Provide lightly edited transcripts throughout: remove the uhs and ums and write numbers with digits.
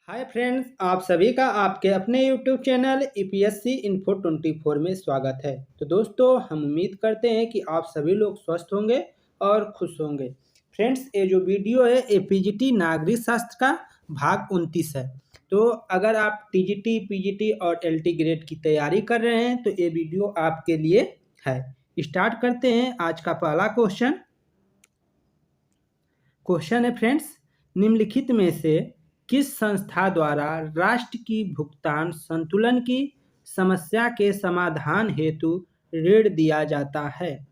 Hi friends, आप सभी का आपके अपने यूट्यूब चैनल ईपीएससी इन्फो 24 में स्वागत है। तो दोस्तों, हम उम्मीद करते हैं कि आप सभी लोग स्वस्थ होंगे और खुश होंगे। फ्रेंड्स, ये जो वीडियो है ये पीजीटी नागरिक शास्त्र का भाग 29 है। तो अगर आप टीजीटी, पीजीटी और एलटी ग्रेड की तैयारी कर रहे हैं तो ये वीडियो आपके लिए है। स्टार्ट करते हैं आज का पहला क्वेश्चन। क्वेश्चन है फ्रेंड्स, निम्नलिखित में से किस संस्था द्वारा राष्ट्र की भुगतान संतुलन की समस्या के समाधान हेतु ऋण दिया जाता है?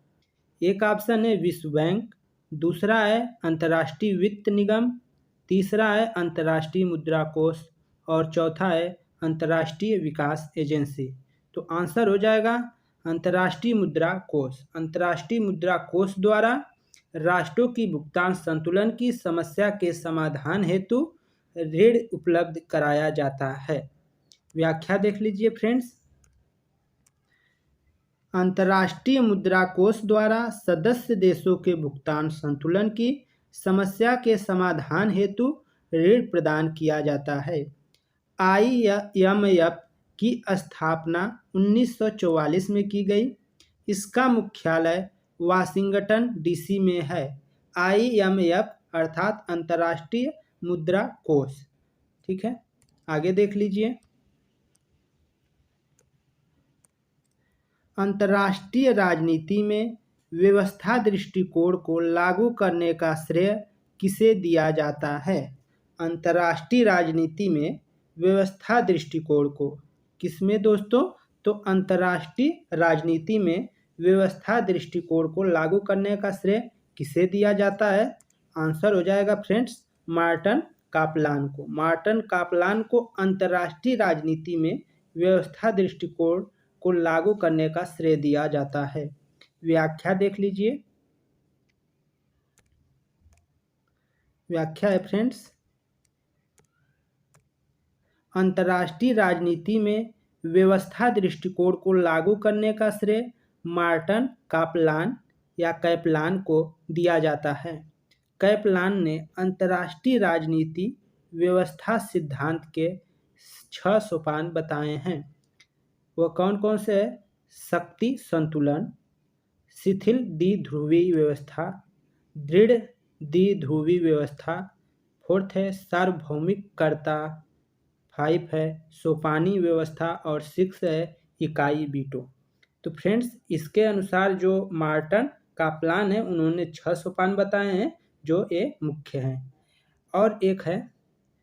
एक ऑप्शन है विश्व बैंक, दूसरा है अंतर्राष्ट्रीय वित्त निगम, तीसरा है अंतर्राष्ट्रीय मुद्रा कोष और चौथा है अंतर्राष्ट्रीय विकास एजेंसी। तो आंसर हो जाएगा अंतर्राष्ट्रीय मुद्रा कोष। अंतर्राष्ट्रीय मुद्रा कोष द्वारा राष्ट्रों की भुगतान संतुलन की समस्या के समाधान हेतु ऋण उपलब्ध कराया जाता है। व्याख्या देख लीजिए फ्रेंड्स। अंतर्राष्ट्रीय मुद्रा कोष द्वारा सदस्य देशों के भुगतान संतुलन की समस्या के समाधान हेतु ऋण प्रदान किया जाता है। आईएमएफ की स्थापना 1944 में की गई। इसका मुख्यालय वाशिंगटन डीसी में है। आईएमएफ अर्थात अंतर्राष्ट्रीय मुद्रा कोष। ठीक है, आगे देख लीजिए। अंतर्राष्ट्रीय राजनीति में व्यवस्था दृष्टिकोण को लागू करने का श्रेय किसे दिया जाता है? अंतर्राष्ट्रीय राजनीति में व्यवस्था दृष्टिकोण को किसमें दोस्तों? तो अंतर्राष्ट्रीय राजनीति में व्यवस्था दृष्टिकोण को लागू करने का श्रेय किसे दिया जाता है? आंसर हो जाएगा फ्रेंड्स मार्टन कापलान को। मार्टन कापलान को अंतर्राष्ट्रीय राजनीति में व्यवस्था दृष्टिकोण को लागू करने का श्रेय दिया जाता है। व्याख्या देख लीजिए। व्याख्या है फ्रेंड्स, अंतर्राष्ट्रीय राजनीति में व्यवस्था दृष्टिकोण को लागू करने का श्रेय मार्टन कापलान या कैपलान को दिया जाता है। कैपलान ने अंतर्राष्ट्रीय राजनीति व्यवस्था सिद्धांत के 6 सोपान बताए हैं। वह कौन कौन से है? शक्ति संतुलन, शिथिल द्विध्रुवी व्यवस्था, दृढ़ द्विध्रुवी व्यवस्था, 4th है सार्वभौमिकता, 5 है सोपानी व्यवस्था और 6 है इकाई वीटो। तो फ्रेंड्स, इसके अनुसार जो मार्टन कापलान है उन्होंने 6 सोपान बताए हैं जो ये मुख्य हैं। और एक है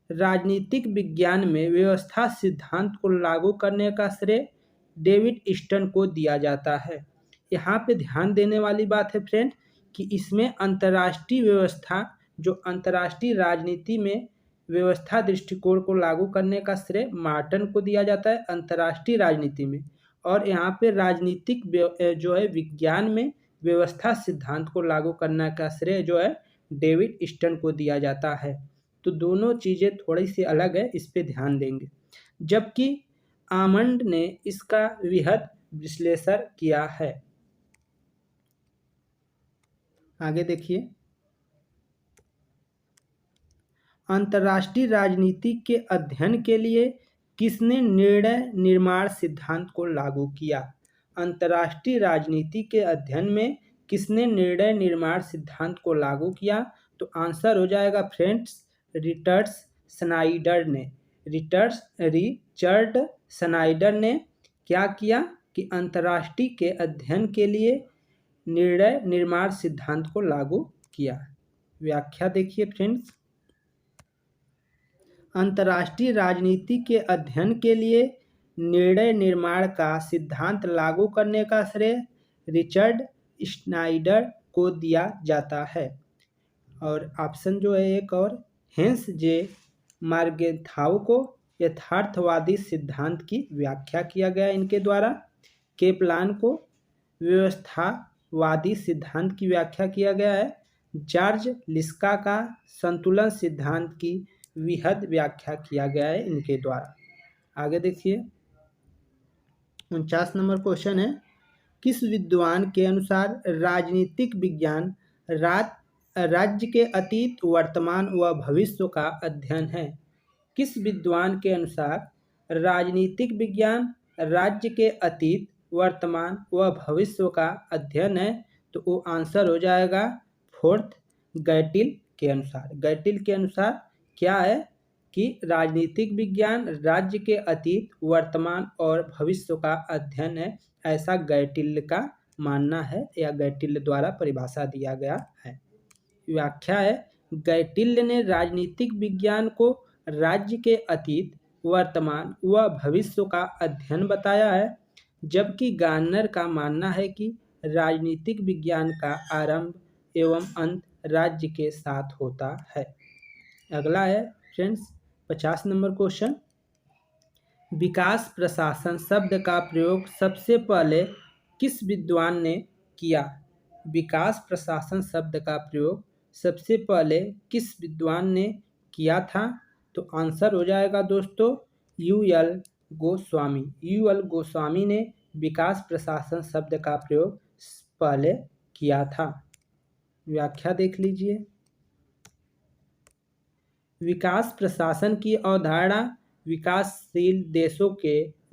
राजनीतिक विज्ञान में व्यवस्था सिद्धांत को लागू करने का श्रेय डेविड ईस्टन को दिया जाता है। यहाँ पे ध्यान देने वाली बात है फ्रेंड कि इसमें अंतर्राष्ट्रीय व्यवस्था, जो अंतर्राष्ट्रीय राजनीति में व्यवस्था दृष्टिकोण को लागू करने का श्रेय मार्टन को दिया जाता है अंतर्राष्ट्रीय राजनीति में, और यहाँ पे राजनीतिक जो है विज्ञान में व्यवस्था सिद्धांत को लागू करने का श्रेय जो है डेविड ईस्टन को दिया जाता है। तो दोनों चीज़ें थोड़ी सी अलग है, इस पे ध्यान देंगे। जबकि आमंड ने इसका वृहद विश्लेषण किया है। आगे देखिए, अंतर्राष्ट्रीय राजनीति के अध्ययन के लिए किसने निर्णय निर्माण सिद्धांत को लागू किया? अंतर्राष्ट्रीय राजनीति के अध्ययन में किसने निर्णय निर्माण सिद्धांत को लागू किया? तो आंसर हो जाएगा फ्रेंड्स रिचर्ड स्नाइडर ने। रिचर्ड स्नाइडर ने क्या किया कि अंतर्राष्ट्रीय के अध्ययन के लिए निर्णय निर्माण सिद्धांत को लागू किया। व्याख्या देखिए फ्रेंड्स, अंतर्राष्ट्रीय राजनीति के अध्ययन के लिए निर्णय निर्माण का सिद्धांत लागू करने का श्रेय रिचर्ड स्नाइडर को दिया जाता है। और ऑप्शन जो है एक और हेंस जे मार्गेथाउ को यथार्थवादी सिद्धांत की व्याख्या किया गया इनके द्वारा। केपलान को व्यवस्थावादी सिद्धांत की व्याख्या किया गया है। जॉर्ज लिस्का का संतुलन सिद्धांत की वृहद व्याख्या किया गया है इनके द्वारा। आगे देखिए, 49 नंबर क्वेश्चन है, किस विद्वान के अनुसार राजनीतिक विज्ञान राज्य के अतीत, वर्तमान व भविष्य का अध्ययन है? किस विद्वान के अनुसार राजनीतिक विज्ञान राज्य के अतीत, वर्तमान व भविष्य का अध्ययन है? तो वो आंसर हो जाएगा फोर्थ, गैटिल के अनुसार। गैटिल के अनुसार क्या है कि राजनीतिक विज्ञान राज्य के अतीत, वर्तमान और भविष्य का अध्ययन है, ऐसा गैटिल का मानना है या गैटिल द्वारा परिभाषा दिया गया है। व्याख्या है, गैटिल्य ने राजनीतिक विज्ञान को राज्य के अतीत, वर्तमान व भविष्य का अध्ययन बताया है, जबकि गार्नर का मानना है कि राजनीतिक विज्ञान का आरंभ एवं अंत राज्य के साथ होता है। अगला है फ्रेंड्स 50 नंबर क्वेश्चन, विकास प्रशासन शब्द का प्रयोग सबसे पहले किस विद्वान ने किया? विकास प्रशासन शब्द का प्रयोग सबसे पहले किस विद्वान ने किया था? तो आंसर हो जाएगा दोस्तों यूएल गोस्वामी। यूएल गोस्वामी ने विकास प्रशासन शब्द का प्रयोग पहले किया था। व्याख्या देख लीजिए। विकास प्रशासन की अवधारणा विकासशील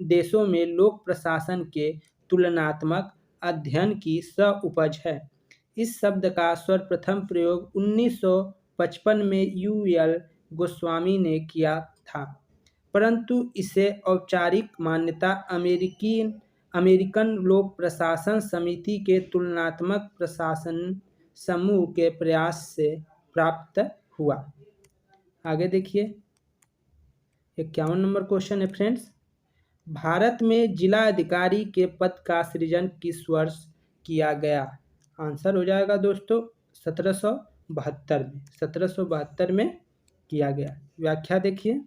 देशों में लोक प्रशासन के तुलनात्मक अध्ययन की सह-उपज है। इस शब्द का सर्वप्रथम प्रयोग 1955 में यूएल गोस्वामी ने किया था, परंतु इसे औपचारिक मान्यता अमेरिकन लोक प्रशासन समिति के तुलनात्मक प्रशासन समूह के प्रयास से प्राप्त हुआ। आगे देखिए 51 नंबर क्वेश्चन है फ्रेंड्स, भारत में जिला अधिकारी के पद का सृजन किस वर्ष किया गया? आंसर हो जाएगा दोस्तों 1772 में किया गया। व्याख्या देखिए,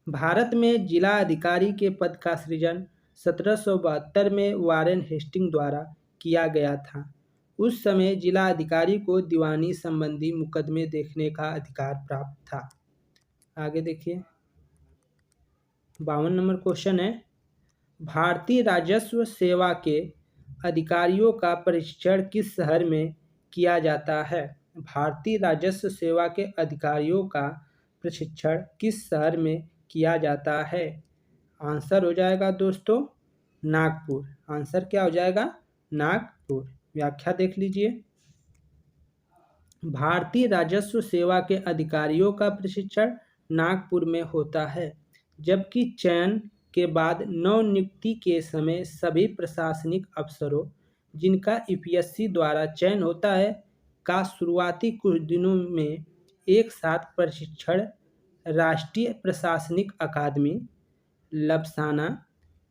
भारत में जिला अधिकारी के पद का सृजन 1772 में वारेन हेस्टिंग द्वारा किया गया था। उस समय जिला अधिकारी को दीवानी संबंधी मुकदमे देखने का अधिकार प्राप्त था। आगे देखिए 52 नंबर क्वेश्चन है, भारतीय राजस्व सेवा के अधिकारियों का प्रशिक्षण किस शहर में किया जाता है? भारतीय राजस्व सेवा के अधिकारियों का प्रशिक्षण किस शहर में किया जाता है? आंसर हो जाएगा दोस्तों नागपुर। आंसर क्या हो जाएगा? नागपुर। व्याख्या देख लीजिए, भारतीय राजस्व सेवा के अधिकारियों का प्रशिक्षण नागपुर में होता है, जबकि चयन के बाद नवनियुक्ति के समय सभी प्रशासनिक अफसरों जिनका यूपीएससी द्वारा चयन होता है का शुरुआती कुछ दिनों में एक साथ प्रशिक्षण राष्ट्रीय प्रशासनिक अकादमी लबसाना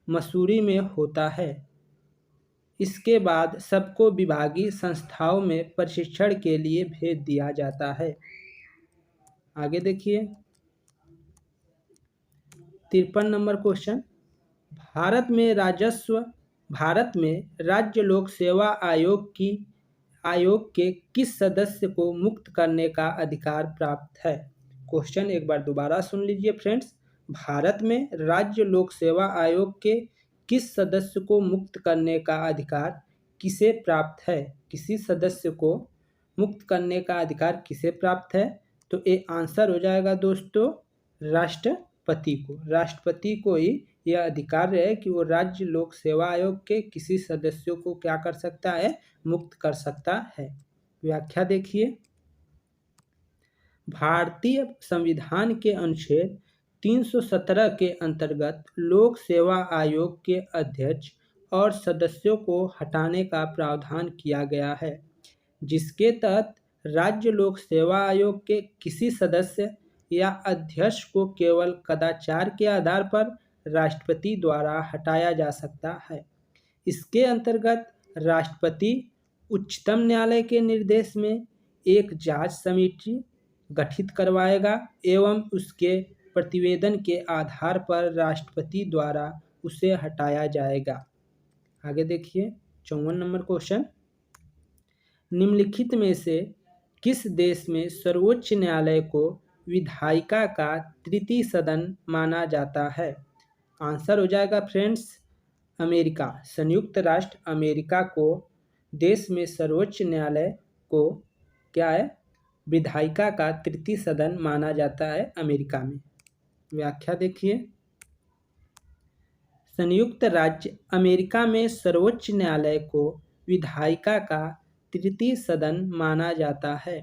मसूरी में होता है। इसके बाद सबको विभागीय संस्थाओं में प्रशिक्षण के लिए भेज दिया जाता है। आगे देखिए 53 नंबर क्वेश्चन, भारत में राज्य लोक सेवा आयोग के किस सदस्य को मुक्त करने का अधिकार प्राप्त है? क्वेश्चन एक बार दोबारा सुन लीजिए फ्रेंड्स, भारत में राज्य लोक सेवा आयोग के किस सदस्य को मुक्त करने का अधिकार किसे प्राप्त है? किसी सदस्य को मुक्त करने का अधिकार किसे प्राप्त है? तो ये आंसर हो जाएगा दोस्तों राष्ट्रपति को। राष्ट्रपति को ही यह अधिकार है कि वो राज्य लोक सेवा आयोग के किसी सदस्यों को क्या कर सकता है? मुक्त कर सकता है। व्याख्या देखिए, भारतीय संविधान के अनुच्छेद 317 के अंतर्गत लोक सेवा आयोग के अध्यक्ष और सदस्यों को हटाने का प्रावधान किया गया है, जिसके तहत राज्य लोक सेवा आयोग के किसी सदस्य या अध्यक्ष को केवल कदाचार के आधार पर राष्ट्रपति द्वारा हटाया जा सकता है। इसके अंतर्गत राष्ट्रपति उच्चतम न्यायालय के निर्देश में एक जांच समिति गठित करवाएगा एवं उसके प्रतिवेदन के आधार पर राष्ट्रपति द्वारा उसे हटाया जाएगा। आगे देखिए 54 नंबर क्वेश्चन, निम्नलिखित में से किस देश में सर्वोच्च न्यायालय को विधायिका का तृतीय सदन माना जाता है? आंसर हो जाएगा फ्रेंड्स अमेरिका। संयुक्त राष्ट्र अमेरिका को देश में सर्वोच्च न्यायालय को क्या है? विधायिका का तृतीय सदन माना जाता है अमेरिका में? व्याख्या देखिए। संयुक्त राज्य अमेरिका में सर्वोच्च न्यायालय को विधायिका का तृतीय सदन माना जाता है।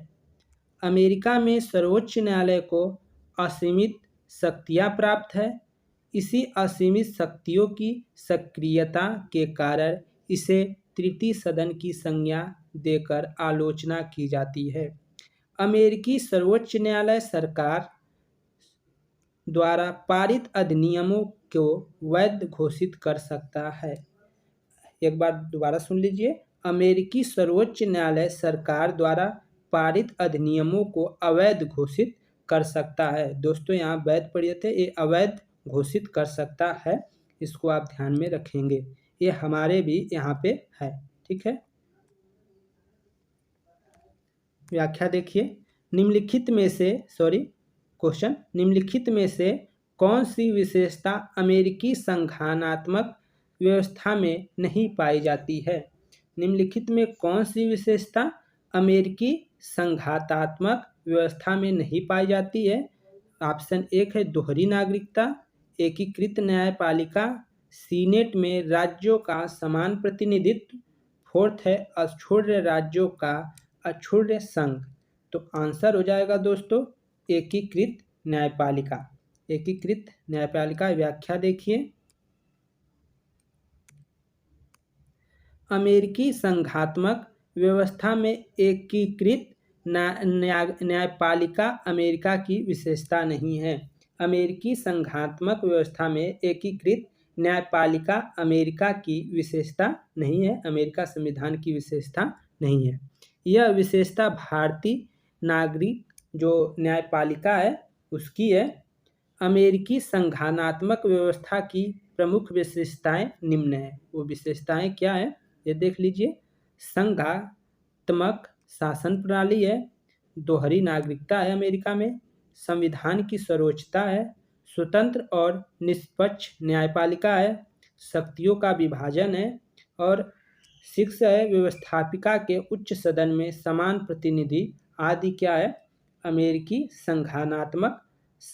अमेरिका में सर्वोच्च न्यायालय को असीमित शक्तियां प्राप्त है। इसी असीमित शक्तियों की सक्रियता के कारण इसे तृतीय सदन की संज्ञा देकर आलोचना की जाती है। अमेरिकी सर्वोच्च न्यायालय सरकार द्वारा पारित अधिनियमों को वैध घोषित कर सकता है। एक बार दोबारा सुन लीजिए। अमेरिकी सर्वोच्च न्यायालय सरकार द्वारा पारित अधिनियमों को अवैध घोषित कर सकता है। दोस्तों यहाँ वैध पढ़े थे, ये अवैध घोषित कर सकता है, इसको आप ध्यान में रखेंगे। ये हमारे भी यहाँ पे है, ठीक है। व्याख्या देखिए। क्वेश्चन, निम्नलिखित में से कौन सी विशेषता अमेरिकी संघानात्मक व्यवस्था में नहीं पाई जाती है? निम्नलिखित में कौन सी विशेषता अमेरिकी संघातात्मक व्यवस्था में नहीं पाई जाती है? ऑप्शन एक है दोहरी नागरिकता, एकीकृत न्यायपालिका, सीनेट में राज्यों का समान प्रतिनिधित्व, फोर्थ है अक्षुण्ण राज्यों का अक्षुण्ण संघ। तो आंसर हो जाएगा दोस्तों एकीकृत न्यायपालिका। एकीकृत न्यायपालिका व्याख्या देखिए। अमेरिकी संघात्मक व्यवस्था में एकीकृत न्यायपालिका अमेरिका की विशेषता नहीं है। अमेरिकी संघात्मक व्यवस्था में एकीकृत न्यायपालिका अमेरिका की विशेषता नहीं है, अमेरिका संविधान की विशेषता नहीं है। यह विशेषता भारतीय नागरिक जो न्यायपालिका है उसकी है। अमेरिकी संघानात्मक व्यवस्था की प्रमुख विशेषताएं निम्न है। वो विशेषताएं क्या है ये देख लीजिए। संघात्मक शासन प्रणाली है, दोहरी नागरिकता है अमेरिका में, संविधान की सर्वोच्चता है, स्वतंत्र और निष्पक्ष न्यायपालिका है, शक्तियों का विभाजन है, और 6 है व्यवस्थापिका के उच्च सदन में समान प्रतिनिधि आदि क्या है अमेरिकी संघानात्मक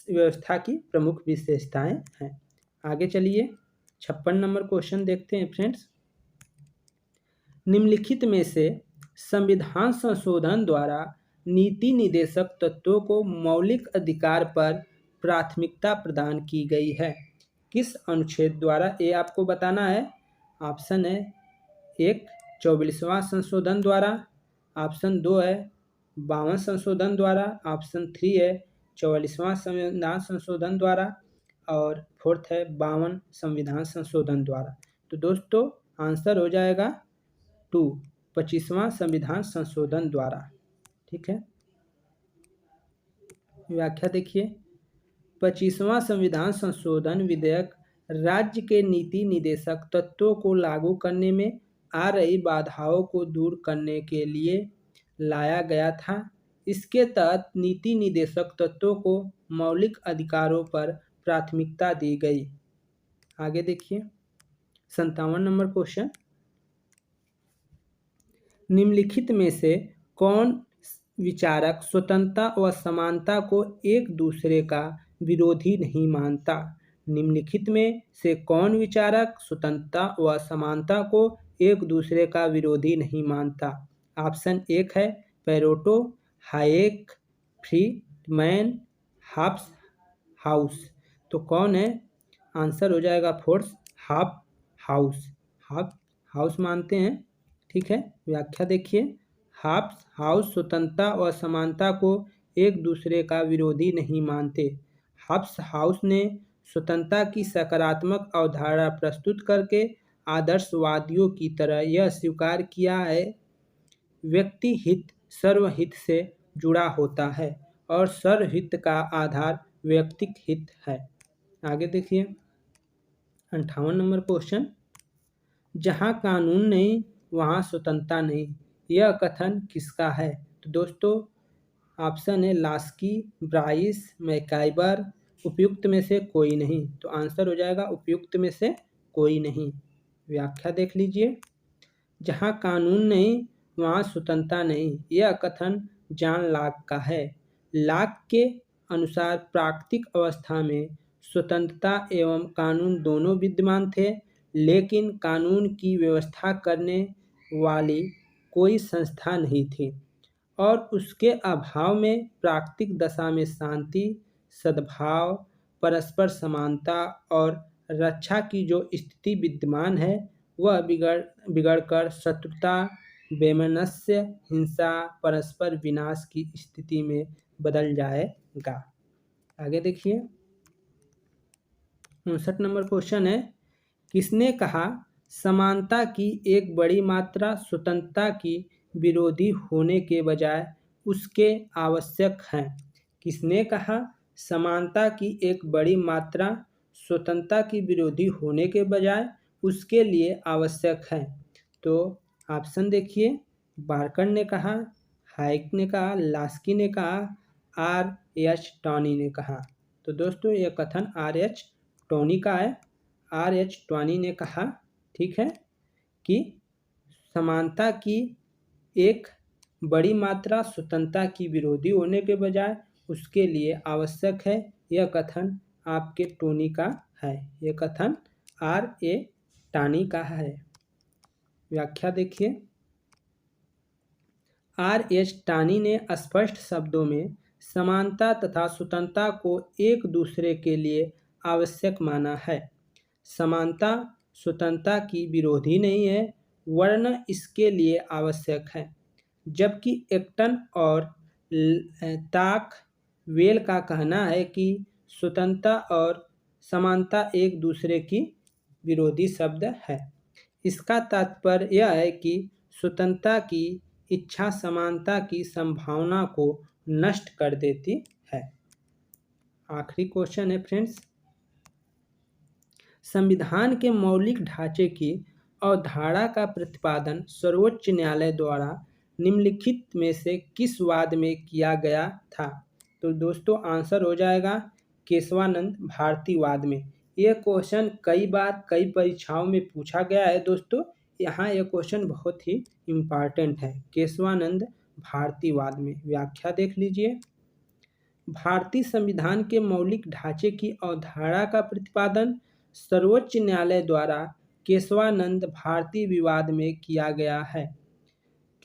व्यवस्था की प्रमुख विशेषताएं हैं। आगे चलिए 56 नंबर क्वेश्चन देखते हैं फ्रेंड्स। निम्नलिखित में से संविधान संशोधन द्वारा नीति निदेशक तत्वों को मौलिक अधिकार पर प्राथमिकता प्रदान की गई है? किस अनुच्छेद द्वारा ये आपको बताना है। ऑप्शन है 1 44वां संशोधन द्वारा, ऑप्शन 2 है 52 संशोधन द्वारा, ऑप्शन 3 है 44वां संविधान संशोधन द्वारा, और 4th है 52 संविधान संशोधन द्वारा। तो दोस्तों आंसर हो जाएगा 2 25वां संविधान संशोधन द्वारा, ठीक है। व्याख्या देखिए। 25वां संविधान संशोधन विधेयक राज्य के नीति निदेशक तत्वों को लागू करने में आ रही बाधाओं को दूर करने के लिए लाया गया था। इसके तहत नीति निदेशक तत्वों को मौलिक अधिकारों पर प्राथमिकता दी गई। आगे देखिए 57 नंबर क्वेश्चन। निम्नलिखित में से कौन विचारक स्वतंत्रता व समानता को एक दूसरे का विरोधी नहीं मानता? निम्नलिखित में से कौन विचारक स्वतंत्रता व समानता को एक दूसरे का विरोधी नहीं मानता? ऑप्शन 1 है पेरेटो, हायेक, फ्रीडमैन, हॉब्स हाउस। तो कौन है आंसर हो जाएगा 4 हॉब्स हाउस मानते हैं, ठीक है। व्याख्या देखिए। हॉब्स हाउस स्वतंत्रता और समानता को एक दूसरे का विरोधी नहीं मानते। हॉब्स हाउस ने स्वतंत्रता की सकारात्मक अवधारणा प्रस्तुत करके आदर्शवादियों की तरह यह स्वीकार किया है व्यक्ति हित सर्वहित से जुड़ा होता है और सर्वहित का आधार व्यक्तिक हित है। आगे देखिए 58 नंबर क्वेश्चन। जहाँ कानून नहीं वहाँ स्वतंत्रता नहीं, यह कथन किसका है? तो दोस्तों ऑप्शन है लास्की, ब्राइस, मैकाइबर, उपयुक्त में से कोई नहीं। तो आंसर हो जाएगा उपयुक्त में से कोई नहीं। व्याख्या देख लीजिए। जहाँ कानून नहीं वहाँ स्वतंत्रता नहीं, यह कथन जॉन लॉक का है। लॉक के अनुसार प्राकृतिक अवस्था में स्वतंत्रता एवं कानून दोनों विद्यमान थे, लेकिन कानून की व्यवस्था करने वाली कोई संस्था नहीं थी और उसके अभाव में प्राकृतिक दशा में शांति, सद्भाव, परस्पर समानता और रक्षा की जो स्थिति विद्यमान है वह बिगड़कर शत्रुता, वैमनस्य, हिंसा, परस्पर विनाश की स्थिति में बदल जाएगा। आगे देखिए 59 नंबर क्वेश्चन है, किसने कहा समानता की एक बड़ी मात्रा स्वतंत्रता की विरोधी होने के बजाय उसके आवश्यक है? किसने कहा समानता की एक बड़ी मात्रा स्वतंत्रता की विरोधी होने के बजाय उसके लिए आवश्यक है? तो ऑप्शन देखिए, बार्कर ने कहा, हाइक ने कहा, लास्की ने कहा, आर एच टॉनी ने कहा। तो दोस्तों यह कथन आर एच टॉनी का है। आर एच टॉनी ने कहा, ठीक है, कि समानता की एक बड़ी मात्रा स्वतंत्रता की विरोधी होने के बजाय उसके लिए आवश्यक है। यह कथन आपके टोनी का है। यह कथन आर ए टॉनी का है। व्याख्या देखिए, आर एच टॉनी ने स्पष्ट शब्दों में समानता तथा स्वतंत्रता को एक दूसरे के लिए आवश्यक माना है। समानता स्वतंत्रता की विरोधी नहीं है, वरन इसके लिए आवश्यक है। जबकि एक्टन और ताक वेल का कहना है कि स्वतंत्रता और समानता एक दूसरे की विरोधी शब्द है। इसका तात्पर्य यह है कि स्वतंत्रता की इच्छा समानता की संभावना को नष्ट कर देती है। आखिरी क्वेश्चन है फ्रेंड्स, संविधान के मौलिक ढांचे की अवधारणा का प्रतिपादन सर्वोच्च न्यायालय द्वारा निम्नलिखित में से किस वाद में किया गया था? तो दोस्तों आंसर हो जाएगा केशवानंद भारती वाद में। यह क्वेश्चन कई बार कई परीक्षाओं में पूछा गया है दोस्तों। यहाँ यह क्वेश्चन बहुत ही इम्पॉर्टेंट है। केशवानंद भारती वाद में व्याख्या देख लीजिए। भारतीय संविधान के मौलिक ढांचे की अवधारणा का प्रतिपादन सर्वोच्च न्यायालय द्वारा केशवानंद भारती विवाद में किया गया है,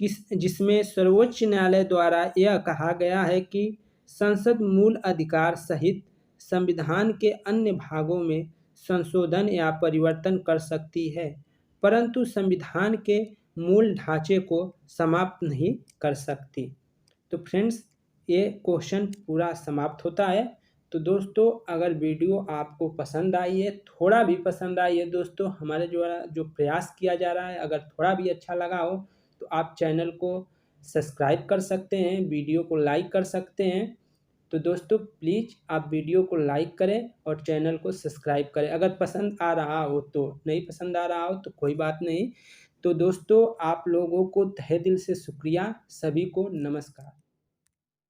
जिसमें सर्वोच्च न्यायालय द्वारा यह कहा गया है कि संसद मूल अधिकार सहित संविधान के अन्य भागों में संशोधन या परिवर्तन कर सकती है, परंतु संविधान के मूल ढांचे को समाप्त नहीं कर सकती। तो फ्रेंड्स ये क्वेश्चन पूरा समाप्त होता है। तो दोस्तों अगर वीडियो आपको पसंद आई है, थोड़ा भी पसंद आई है दोस्तों, हमारे द्वारा जो प्रयास किया जा रहा है अगर थोड़ा भी अच्छा लगा हो तो आप चैनल को सब्सक्राइब कर सकते हैं, वीडियो को लाइक कर सकते हैं। तो दोस्तों प्लीज़ आप वीडियो को लाइक करें और चैनल को सब्सक्राइब करें। अगर पसंद आ रहा हो तो, नहीं पसंद आ रहा हो तो कोई बात नहीं। तो दोस्तों आप लोगों को तहे दिल से शुक्रिया। सभी को नमस्कार।